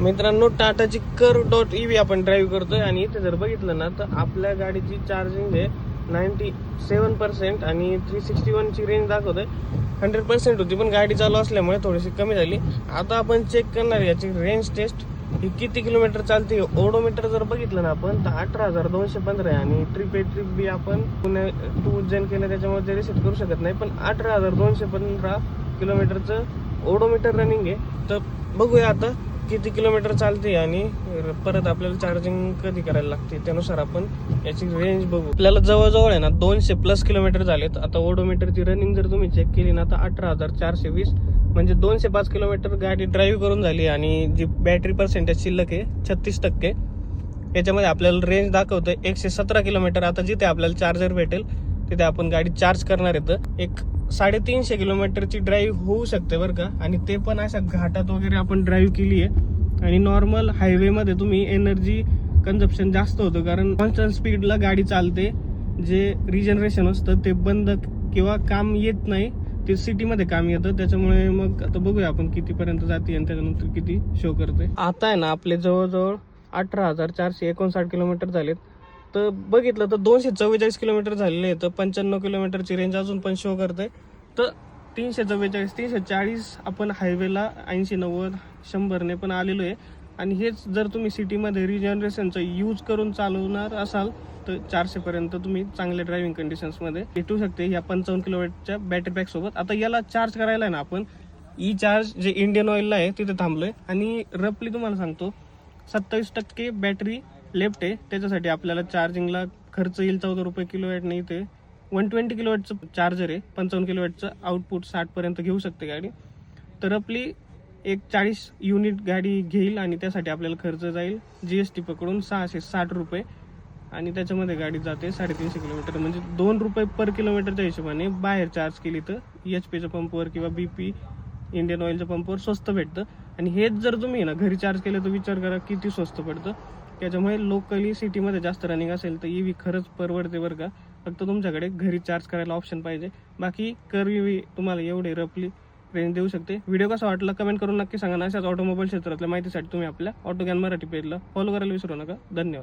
मित्रांनो, टाटाची कर्व.EV आपण ड्राईव्ह करतोय आणि इथे जर बघितलं ना तर आपल्या गाडीची चार्जिंग आहे 97% आणि 361 ची रेंज दाखवतोय. 100% होती पण गाडी चालू असल्यामुळे थोडीशी कमी झाली. आता आपण चेक करणार याची रेंज टेस्ट ही किती किलोमीटर चालते. ओडोमीटर जर बघितलं ना आपण तर 18,215 आहे आणि ट्रिप बी आपण पुणे टू उज्जैन केलं त्याच्यामुळे ते रिसेट करू शकत नाही. पण 18,215 किलोमीटरचं ओडोमीटर रनिंग आहे. तर बघूया आता किती किलोमीटर चालते आणि परत आपल्याला चार्जिंग कधी करायला लागते त्यानुसार आपण याची रेंज बघू. आपल्याला जवळजवळ आहे ना 200+ किलोमीटर झालेत. आता ओडोमीटरची रनिंग जर तुम्ही चेक केली ना तर 18,420 म्हणजे 205 किलोमीटर गाडी ड्राईव्ह करून झाली. आणि जी बॅटरी पर्सेंटेज शिल्लक आहे 36%. याच्यामध्ये आपल्याला रेंज दाखवतोय 117 किलोमीटर. आता जिथे आपल्याला चार्जर भेटेल तिथे आपण गाडी चार्ज करणार येतं. एक 350 किलोमीटरची ड्राईव्ह होऊ शकते बरं का. आणि ते पण अशा घाटात वगैरे आपण ड्राईव्ह केली आहे. आणि नॉर्मल हायवेमध्ये तुम्ही एनर्जी कन्झप्शन जास्त होतं कारण कॉन्स्टंट स्पीडला गाडी चालते. जे रिजनरेशन असतं ते बंद किंवा काम येत नाही, ते सिटीमध्ये काम येतं. त्याच्यामुळे मग आता बघूया आपण कितीपर्यंत जाते आणि त्याच्यानंतर किती शो करते. आता आहे ना आपले जवळजवळ 18,459 किलोमीटर झालेत. तर बघितलं तर 244 किलोमीटर झालेले आहे. तर 95 किलोमीटरची रेंज अजून पण शो करते. तर 344 340 आपण हायवेला 80-90 100 पण आलेलो आहे. आणि हेच जर तुम्ही सिटीमध्ये रिजनरेशनचा यूज करून चालवणार असाल तर 400 पर्यंत तुम्ही चांगल्या ड्रायव्हिंग कंडिशन्समध्ये भेटू शकते या 55 किलोमीटरच्या बॅटरी पॅक सोबत. आता याला चार्ज करायला आहे ना आपण चार्ज जे इंडियन ऑइलला आहे तिथे थांबलोय. आणि रफली तुम्हाला सांगतो 27% बॅटरी लेफ्ट आहे. त्याच्यासाठी आपल्याला चार्जिंगला खर्च येईल 14 रुपये किलोवॅट. नाही ते 120 किलोवॅटचं चार्जर आहे. 55 किलोवॅटचं आउटपुट 60 पर्यंत घेऊ शकते गाडी. तर रफली एक 40 युनिट गाडी घेईल आणि त्यासाठी आपल्याला खर्च जाईल GST पकडून 660 रुपये. आणि त्याच्यामध्ये गाडी जाते 350 किलोमीटर म्हणजे 2 रुपये पर किलोमीटरच्या हिशोबाने बाहेर चार्ज केली तर HP पंपवर किंवा BP इंडियन ऑइलच्या पंपवर स्वस्त भेटतं. आणि हेच जर तुम्ही ना घरी चार्ज केलं तर विचार करा किती स्वस्त पडतं. त्याच्यामुळे लोकली सिटीमध्ये जास्त रनिंग असेल तर EV खरंच परवडते बरं का. फक्त तुमच्याकडे घरी चार्ज करायला ऑप्शन पाहिजे. बाकी कर्व EV तुम्हाला एवढे रफली रेंज देऊ शकते. व्हिडिओ कसा वाटला कमेंट करून नक्की सांगा. अशाच ऑटोमोबाईल क्षेत्रातल्या माहितीसाठी तुम्ही आपल्या ऑटो ज्ञान मराठी पेजला फॉलो करायला विसरू नका. धन्यवाद.